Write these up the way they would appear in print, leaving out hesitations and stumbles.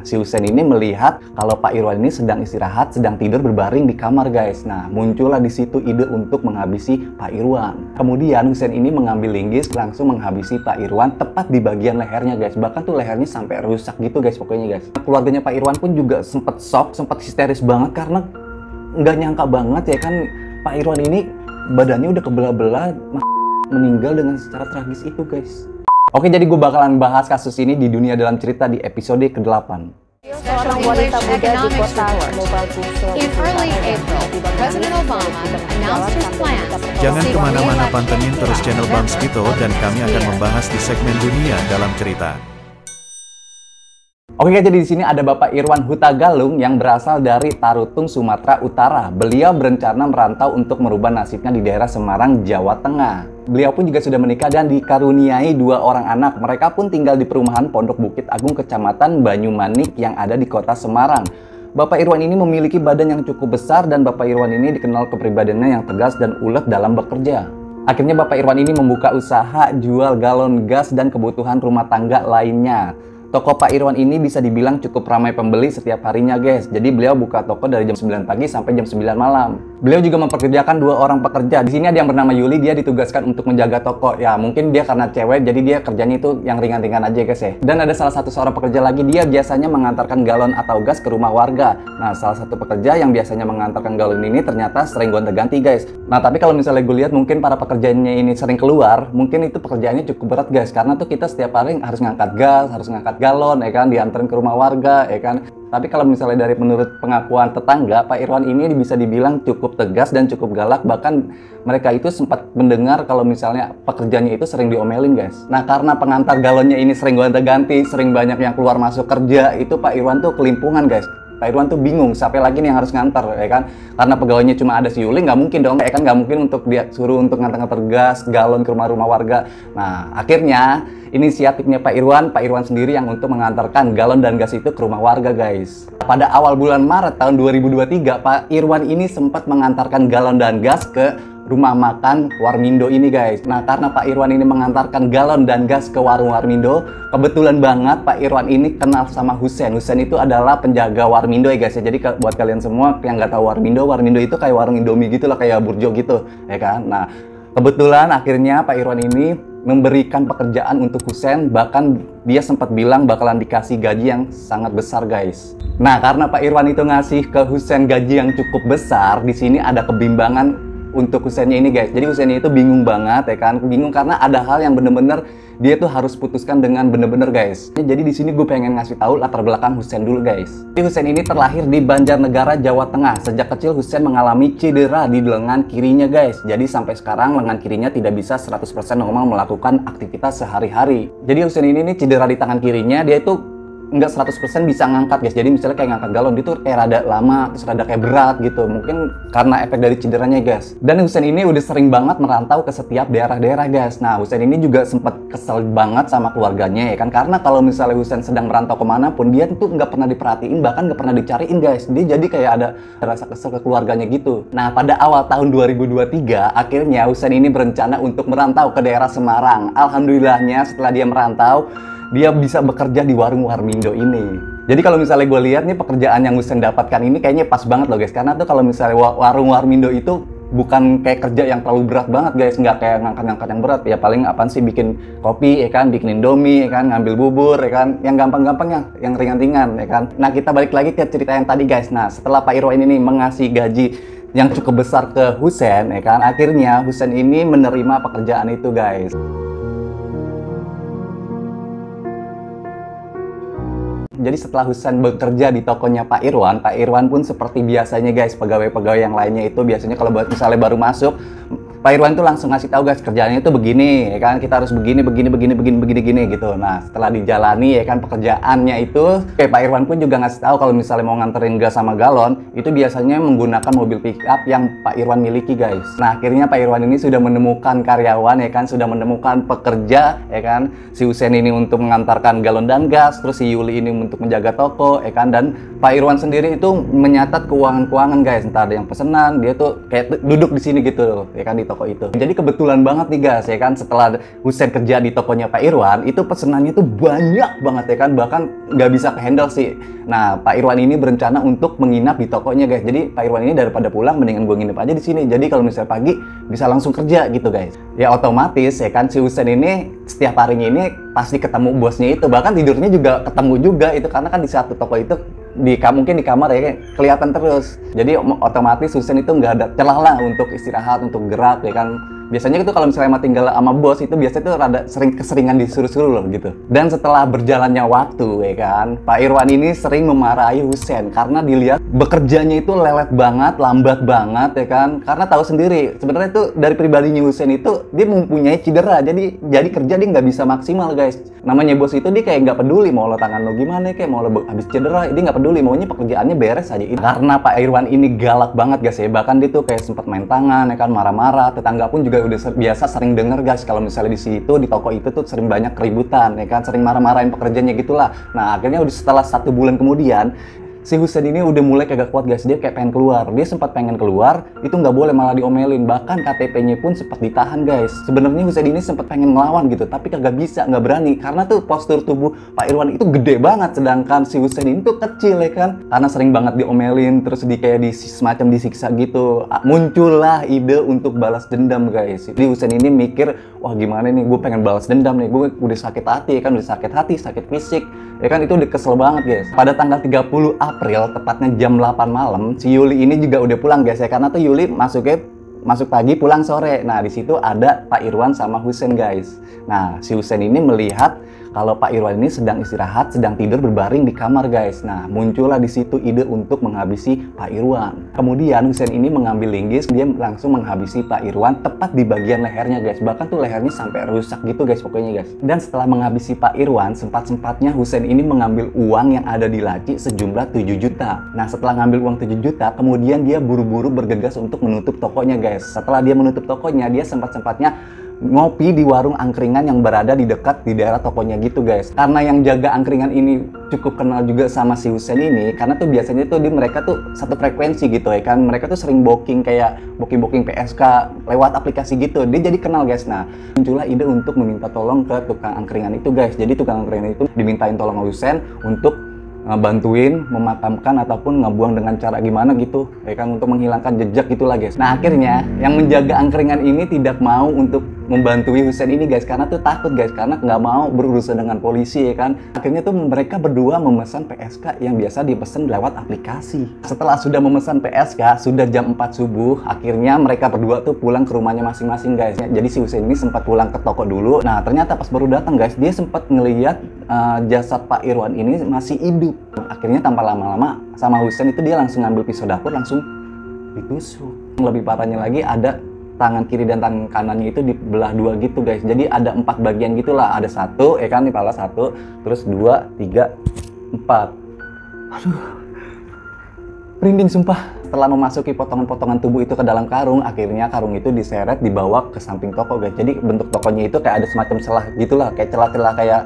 si Husein ini melihat kalau Pak Irwan ini sedang istirahat, sedang tidur berbaring di kamar guys. Nah, muncullah di situ ide untuk menghabisi Pak Irwan. Kemudian Husein ini mengambil linggis langsung menghabisi Pak Irwan tepat di bagian lehernya guys. Bahkan tuh lehernya sampai rusak gitu guys pokoknya guys. Keluarganya Pak Irwan pun juga sempat shock, sempat histeris banget karena nggak nyangka banget ya kan Pak Irwan ini badannya udah kebelah-belah meninggal dengan secara tragis itu guys. Oke, jadi gue bakalan bahas kasus ini di Dunia Dalam Cerita di episode ke-8. Seorang wanita muda di kota Mobile Bungsu. Jangan kemana-mana, pantengin terus channel Bang Skito dan kami akan membahas di segmen Dunia Dalam Cerita. Oke, jadi di sini ada Bapak Irwan Huta Galung yang berasal dari Tarutung, Sumatera Utara. Beliau berencana merantau untuk merubah nasibnya di daerah Semarang, Jawa Tengah. Beliau pun juga sudah menikah dan dikaruniai 2 orang anak. Mereka pun tinggal di perumahan Pondok Bukit Agung, Kecamatan Banyumanik yang ada di kota Semarang. Bapak Irwan ini memiliki badan yang cukup besar dan Bapak Irwan ini dikenal kepribadiannya yang tegas dan ulet dalam bekerja. Akhirnya Bapak Irwan ini membuka usaha jual galon gas dan kebutuhan rumah tangga lainnya. Toko Pak Irwan ini bisa dibilang cukup ramai pembeli setiap harinya guys. Jadi beliau buka toko dari jam 9 pagi sampai jam 9 malam. Beliau juga mempekerjakan 2 orang pekerja. Di sini ada yang bernama Yuli, dia ditugaskan untuk menjaga toko. Ya mungkin dia karena cewek jadi dia kerjanya itu yang ringan-ringan aja guys ya. Dan ada salah satu seorang pekerja lagi, dia biasanya mengantarkan galon atau gas ke rumah warga. Nah, salah satu pekerja yang biasanya mengantarkan galon ini ternyata sering gonta-ganti guys. Nah, tapi kalau misalnya gue lihat mungkin para pekerjanya ini sering keluar, mungkin itu pekerjaannya cukup berat guys. Karena tuh kita setiap hari harus ngangkat gas, harus ngangkat galon ya kan, diantarin ke rumah warga ya kan. Tapi kalau misalnya dari menurut pengakuan tetangga, Pak Irwan ini bisa dibilang cukup tegas dan cukup galak. Bahkan mereka itu sempat mendengar kalau misalnya pekerjaannya itu sering diomelin guys. Nah, karena pengantar galonnya ini sering gonta-ganti, sering banyak yang keluar masuk kerja, itu Pak Irwan tuh kelimpungan guys. Pak Irwan tuh bingung siapa lagi nih yang harus ngantar ya kan, karena pegawainya cuma ada si Yuli, nggak mungkin dong ya kan, nggak mungkin untuk dia suruh untuk ngantar-ngantar gas galon ke rumah-rumah warga. Nah, akhirnya inisiatifnya Pak Irwan sendiri yang untuk mengantarkan galon dan gas itu ke rumah warga guys. Pada awal bulan Maret tahun 2023, Pak Irwan ini sempat mengantarkan galon dan gas ke rumah makan Warmindo ini guys. Nah, karena Pak Irwan ini mengantarkan galon dan gas ke warung Warmindo, kebetulan banget Pak Irwan ini kenal sama Husein. Husein itu adalah penjaga Warmindo ya guys ya. Jadi buat kalian semua yang nggak tahu Warmindo itu kayak warung Indomie gitu lah, kayak burjo gitu ya kan. Nah, kebetulan akhirnya Pak Irwan ini memberikan pekerjaan untuk Husein, bahkan dia sempat bilang bakalan dikasih gaji yang sangat besar guys. Nah, karena Pak Irwan itu ngasih ke Husein gaji yang cukup besar, di sini ada kebimbangan untuk Huseinnya ini guys. Jadi Huseinnya itu bingung banget ya kan, bingung karena ada hal yang bener-bener dia tuh harus putuskan dengan bener-bener guys. Jadi di sini gue pengen ngasih tahu latar belakang Husein dulu guys. Jadi Husein ini terlahir di Banjarnegara, Jawa Tengah. Sejak kecil Husein mengalami cedera di lengan kirinya guys. Jadi sampai sekarang lengan kirinya tidak bisa 100% normal melakukan aktivitas sehari-hari. Jadi Husein ini cedera di tangan kirinya, dia itu nggak 100% bisa ngangkat guys. Jadi misalnya kayak ngangkat galon itu kayak rada lama, terus rada kayak berat gitu. Mungkin karena efek dari cederanya guys. Dan Husein ini udah sering banget merantau ke setiap daerah-daerah guys. Nah, Husein ini juga sempat kesel banget sama keluarganya ya kan. Karena kalau misalnya Husein sedang merantau kemana pun, dia tuh nggak pernah diperhatiin, bahkan nggak pernah dicariin guys. Dia jadi kayak ada rasa kesel ke keluarganya gitu. Nah, pada awal tahun 2023, akhirnya Husein ini berencana untuk merantau ke daerah Semarang. Alhamdulillahnya setelah dia merantau, dia bisa bekerja di warung Warmindo ini. Jadi kalau misalnya gue lihat nih pekerjaan yang Husein dapatkan ini kayaknya pas banget loh guys. Karena tuh kalau misalnya warung Warmindo itu bukan kayak kerja yang terlalu berat banget guys. Nggak kayak ngangkat-ngangkat yang berat. Ya paling apaan sih, bikin kopi ya kan, bikin indomie ya kan, ngambil bubur ya kan. Yang gampang-gampang yang ringan-ringan ya kan. Nah, kita balik lagi ke cerita yang tadi guys. Nah, setelah Pak Irwan ini mengasih gaji yang cukup besar ke Husein ya kan, akhirnya Husein ini menerima pekerjaan itu guys. Jadi setelah Husein bekerja di tokonya Pak Irwan pun seperti biasanya guys, pegawai-pegawai yang lainnya itu biasanya kalau misalnya baru masuk, Pak Irwan itu langsung ngasih tahu guys, kerjaannya itu begini, ya kan, kita harus begini gitu. Nah, setelah dijalani ya kan pekerjaannya itu, Pak Irwan pun juga ngasih tahu kalau misalnya mau nganterin gas sama galon, itu biasanya menggunakan mobil pick up yang Pak Irwan miliki guys. Nah, akhirnya Pak Irwan ini sudah menemukan karyawan ya kan, sudah menemukan pekerja ya kan, si Husein ini untuk mengantarkan galon dan gas, terus si Yuli ini untuk menjaga toko ya kan, dan Pak Irwan sendiri itu menyatat keuangan-keuangan guys. Entah ada yang pesenan, dia tuh kayak duduk di sini gitu ya kan, di toko toko itu. Jadi kebetulan banget nih guys ya kan, setelah Husein kerja di tokonya Pak Irwan, itu pesenannya tuh banyak banget ya kan, bahkan nggak bisa kehandle sih. Nah, Pak Irwan ini berencana untuk menginap di tokonya guys. Jadi Pak Irwan ini daripada pulang, mendingan gue nginep aja di sini. Jadi kalau misalnya pagi bisa langsung kerja gitu guys. Ya otomatis ya kan si Husein ini setiap harinya ini pasti ketemu bosnya itu. Bahkan tidurnya juga ketemu juga itu, karena kan di satu toko itu mungkin di kamar ya kelihatan terus. Jadi otomatis Husein itu nggak ada celah lah untuk istirahat, untuk gerak ya kan. Biasanya itu kalau misalnya emang tinggal sama bos itu biasanya tuh rada keseringan disuruh-suruh loh gitu. Dan setelah berjalannya waktu ya kan, Pak Irwan ini sering memarahi Husein karena dilihat bekerjanya itu lelet banget, lambat banget ya kan. Karena tahu sendiri sebenarnya itu dari pribadinya Husein itu dia mempunyai cedera, jadi kerja dia nggak bisa maksimal guys. Namanya bos itu dia kayak nggak peduli mau lo tangan lo gimana, kayak mau lo habis cedera, dia nggak peduli, maunya pekerjaannya beres aja. Karena Pak Irwan ini galak banget guys ya, bahkan dia tuh kayak sempat main tangan ya kan, marah-marah. Tetangga pun juga udah biasa sering denger guys kalau misalnya di situ di toko itu tuh sering banyak keributan ya kan, sering marah-marahin pekerjanya gitulah. Nah akhirnya udah setelah 1 bulan kemudian si Husein ini udah mulai kagak kuat guys, dia kayak pengen keluar. Dia sempat pengen keluar, itu nggak boleh, malah diomelin. Bahkan KTP-nya pun sempat ditahan guys. Sebenarnya Husein ini sempat pengen melawan gitu, tapi kagak bisa, nggak berani. Karena tuh postur tubuh Pak Irwan itu gede banget, sedangkan si Husein ini tuh kecil ya kan. Karena sering banget diomelin, terus semacam disiksa gitu. Muncullah ide untuk balas dendam guys. Jadi Husein ini mikir, wah gimana nih, gue pengen balas dendam nih. Gue udah sakit hati ya kan, udah sakit hati, sakit fisik. Ya kan itu udah kesel banget guys. Pada tanggal 30 April, tepatnya jam 8 malam, si Yuli ini juga udah pulang guys ya. Karena tuh Yuli masuk pagi, pulang sore. Nah, di situ ada Pak Irwan sama Husein guys. Nah, si Husein ini melihat kalau Pak Irwan ini sedang istirahat, sedang tidur berbaring di kamar guys. Nah, muncullah di situ ide untuk menghabisi Pak Irwan. Kemudian Husein ini mengambil linggis, dia langsung menghabisi Pak Irwan tepat di bagian lehernya guys. Bahkan tuh lehernya sampai rusak gitu guys pokoknya guys. Dan setelah menghabisi Pak Irwan, sempat-sempatnya Husein ini mengambil uang yang ada di laci sejumlah 7 juta. Nah, setelah ngambil uang 7 juta, kemudian dia buru-buru bergegas untuk menutup tokonya guys. Setelah dia menutup tokonya, dia sempat-sempatnya ngopi di warung angkringan yang berada di daerah tokonya gitu guys. Karena yang jaga angkringan ini cukup kenal juga sama si Husein ini, karena tuh biasanya tuh mereka tuh satu frekuensi gitu ya kan. Mereka tuh sering booking PSK lewat aplikasi gitu. Dia jadi kenal guys. Nah, muncullah ide untuk meminta tolong ke tukang angkringan itu guys. Jadi tukang angkringan itu dimintain tolong Husein untuk bantuin memakamkan ataupun ngebuang dengan cara gimana gitu ya kan, untuk menghilangkan jejak gitulah guys. Nah akhirnya yang menjaga angkringan ini tidak mau untuk membantu Husein ini guys, karena tuh takut guys, karena nggak mau berurusan dengan polisi ya kan. Akhirnya tuh mereka berdua memesan PSK yang biasa dipesan lewat aplikasi. Setelah sudah memesan PSK, sudah jam 4 subuh, akhirnya mereka berdua tuh pulang ke rumahnya masing-masing guys. Jadi si Husein ini sempat pulang ke toko dulu. Nah ternyata pas baru datang guys, dia sempat ngelihat jasad Pak Irwan ini masih hidup. Akhirnya tanpa lama-lama sama Husein itu dia langsung ngambil pisau dapur, langsung ditusuk. Lebih parahnya lagi, ada tangan kiri dan tangan kanannya itu dibelah dua gitu guys. Jadi ada 4 bagian gitulah. Ada 1 ya kan, kepala 1, terus 2, 3, 4. Aduh, merinding sumpah. Setelah memasuki potongan-potongan tubuh itu ke dalam karung, akhirnya karung itu diseret dibawa ke samping toko guys. Jadi bentuk tokonya itu kayak ada semacam celah gitulah, kayak celah-celah kayak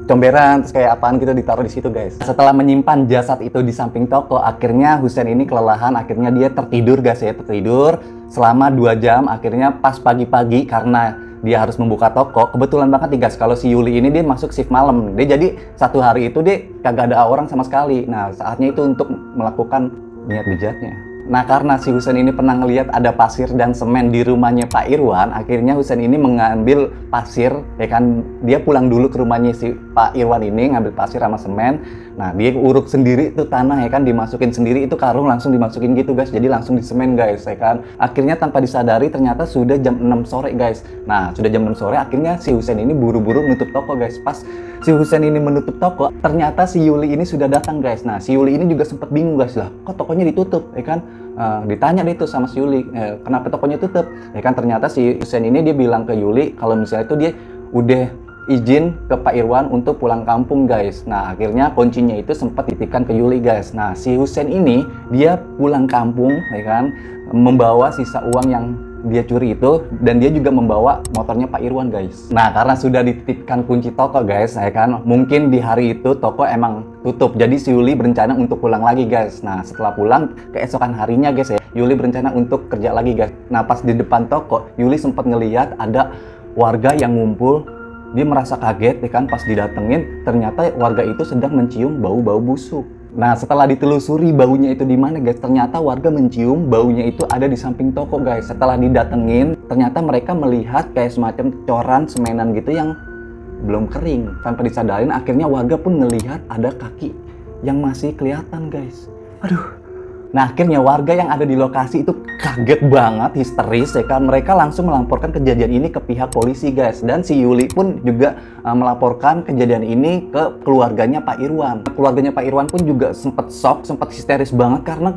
comberan, terus kayak apaan gitu ditaruh di situ guys. Setelah menyimpan jasad itu di samping toko, akhirnya Husein ini kelelahan, akhirnya dia tertidur guys ya, tertidur selama 2 jam. Akhirnya pas pagi-pagi, karena dia harus membuka toko, kebetulan banget nih guys, kalau si Yuli ini dia masuk shift malam. Dia jadi 1 hari itu dia kagak ada orang sama sekali. Nah saatnya itu untuk melakukan niat bejatnya. Nah karena si Husein ini pernah ngelihat ada pasir dan semen di rumahnya Pak Irwan, akhirnya Husein ini mengambil pasir ya kan. Dia pulang dulu ke rumahnya si Pak Irwan ini, ngambil pasir sama semen. Nah dia uruk sendiri itu tanah ya kan, dimasukin sendiri itu karung, langsung dimasukin gitu guys. Jadi langsung disemen guys ya kan. Akhirnya tanpa disadari ternyata sudah jam 6 sore guys. Nah sudah jam 6 sore, akhirnya si Husein ini buru-buru menutup toko guys. Pas si Husein ini menutup toko, ternyata si Yuli ini sudah datang guys. Nah si Yuli ini juga sempat bingung guys, lah kok tokonya ditutup ya kan. Ditanya deh itu sama si Yuli, kenapa tokonya tutup ya kan. Ternyata si Husein ini dia bilang ke Yuli kalau misalnya itu dia udah izin ke Pak Irwan untuk pulang kampung guys. Nah akhirnya kuncinya itu sempat dititipkan ke Yuli guys. Nah si Husein ini dia pulang kampung ya kan, membawa sisa uang yang dia curi itu, dan dia juga membawa motornya Pak Irwan, guys. Nah, karena sudah dititipkan kunci toko, guys, ya kan, mungkin di hari itu toko emang tutup. Jadi si Yuli berencana untuk pulang lagi, guys. Nah, setelah pulang keesokan harinya, guys, ya, Yuli berencana untuk kerja lagi, guys. Nah, pas di depan toko, Yuli sempat ngelihat ada warga yang ngumpul. Dia merasa kaget, ya kan, pas didatengin, ternyata warga itu sedang mencium bau-bau busuk. Nah, setelah ditelusuri baunya itu di mana, guys, ternyata warga mencium baunya itu ada di samping toko, guys. Setelah didatengin, ternyata mereka melihat kayak semacam coran semenan gitu yang belum kering. Tanpa disadarin, akhirnya warga pun ngelihat ada kaki yang masih kelihatan, guys. Aduh. Nah, akhirnya warga yang ada di lokasi itu kaget banget, histeris, ya kan. Mereka langsung melaporkan kejadian ini ke pihak polisi, guys. Dan si Yuli pun juga melaporkan kejadian ini ke keluarganya Pak Irwan. Keluarganya Pak Irwan pun juga sempat shock, sempat histeris banget karena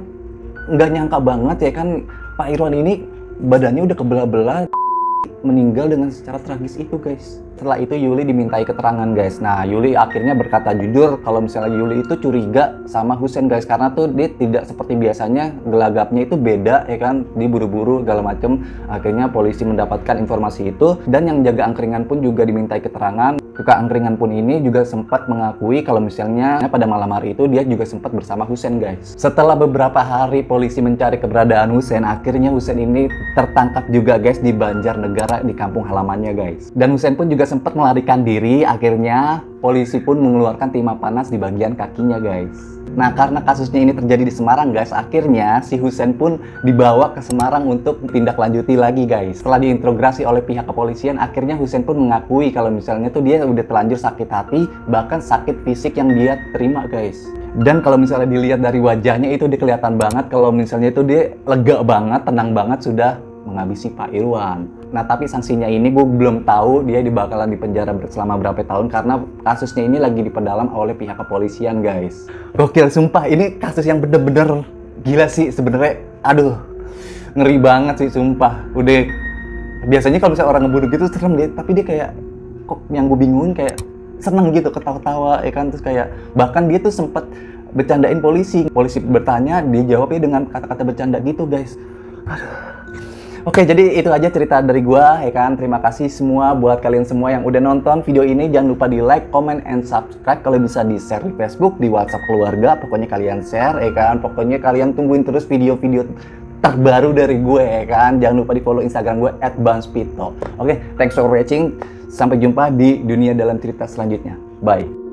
nggak nyangka banget, ya kan, Pak Irwan ini badannya udah kebelah-belah, meninggal dengan secara tragis itu, guys. Setelah itu Yuli dimintai keterangan, guys. Nah, Yuli akhirnya berkata jujur kalau misalnya Yuli itu curiga sama Husein, guys, karena tuh dia tidak seperti biasanya, gelagapnya itu beda, ya kan, diburu-buru segala macem. Akhirnya polisi mendapatkan informasi itu, dan yang jaga angkringan pun juga dimintai keterangan. Tukang angkringan pun ini juga sempat mengakui kalau misalnya pada malam hari itu dia juga sempat bersama Husein, guys. Setelah beberapa hari polisi mencari keberadaan Husein, akhirnya Husein ini tertangkap juga, guys, di Banjarnegara, di kampung halamannya, guys. Dan Husein pun juga sempat melarikan diri. Akhirnya polisi pun mengeluarkan timah panas di bagian kakinya, guys. Nah, karena kasusnya ini terjadi di Semarang, guys, akhirnya si Husein pun dibawa ke Semarang untuk ditindaklanjuti lagi, guys. Setelah diinterogasi oleh pihak kepolisian, akhirnya Husein pun mengakui kalau misalnya tuh dia udah terlanjur sakit hati, bahkan sakit fisik yang dia terima, guys. Dan kalau misalnya dilihat dari wajahnya itu dia kelihatan banget kalau misalnya itu dia lega banget, tenang banget, sudah menghabisi Pak Irwan. Nah, tapi sanksinya ini gue belum tahu dia bakalan dipenjara selama berapa tahun karena kasusnya ini lagi diperdalam oleh pihak kepolisian, guys. Gokil, sumpah, ini kasus yang bener-bener gila sih sebenarnya. Aduh, ngeri banget sih, sumpah. Udah, biasanya kalau misalnya orang ngebunuh gitu serem deh, tapi dia kayak, kok yang gue bingungin kayak seneng gitu, ketawa-tawa, ya kan. Terus kayak, bahkan dia tuh sempet bercandain polisi. Polisi bertanya, dia jawabnya dengan kata-kata bercanda gitu, guys. Aduh. Oke, jadi itu aja cerita dari gua, ya kan. Terima kasih semua buat kalian semua yang udah nonton video ini. Jangan lupa di like, comment, and subscribe. Kalau bisa di share di Facebook, di WhatsApp keluarga, pokoknya kalian share, ya kan. Pokoknya kalian tungguin terus video-video terbaru dari gue, ya kan. Jangan lupa di follow Instagram gue @banspito. Oke, thanks for watching. Sampai jumpa di dunia dalam cerita selanjutnya. Bye.